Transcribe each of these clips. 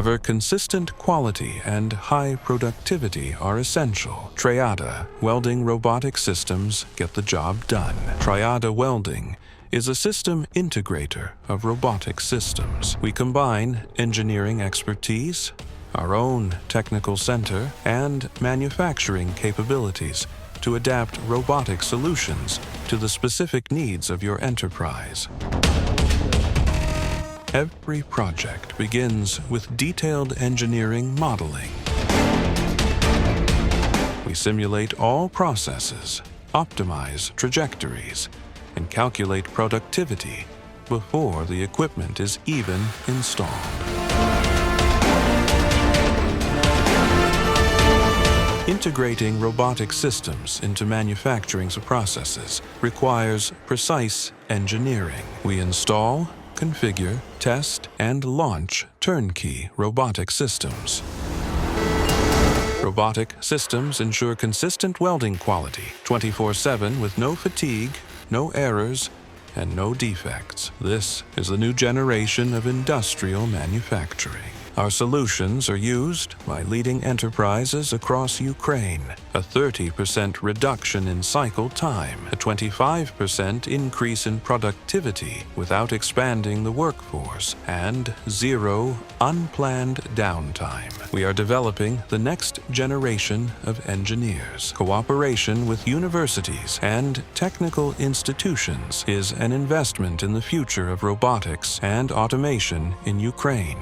However, consistent quality and high productivity are essential. Triada-Welding robotic systems get the job done. Triada-Welding is a system integrator of robotic systems. We combine engineering expertise, our own technical center, and manufacturing capabilities to adapt robotic solutions to the specific needs of your enterprise. Every project begins with detailed engineering modeling. We simulate all processes, optimize trajectories, and calculate productivity before the equipment is even installed. Integrating robotic systems into manufacturing processes requires precise engineering. We install, configure, test, and launch turnkey robotic systems. Robotic systems ensure consistent welding quality 24/7 with no fatigue, no errors, and no defects. This is the new generation of industrial manufacturing. Our solutions are used by leading enterprises across Ukraine. A 30% reduction in cycle time, a 25% increase in productivity without expanding the workforce, and 0 unplanned downtime. We are developing the next generation of engineers. Cooperation with universities and technical institutions is an investment in the future of robotics and automation in Ukraine.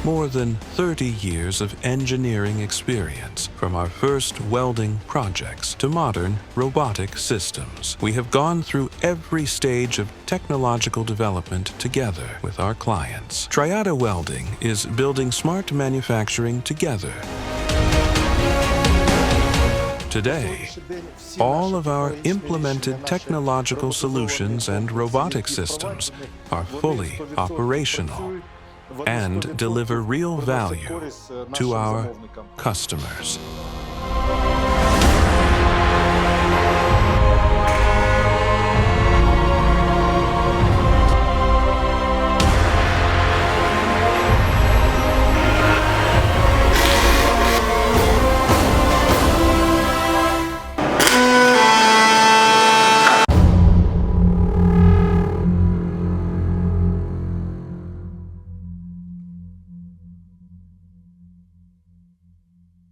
More than 30 years of engineering experience, from our first welding projects to modern robotic systems. We have gone through every stage of technological development together with our clients. Triada-Welding is building smart manufacturing together. Today, all of our implemented technological solutions and robotic systems are fully operational and deliver real value to our customers.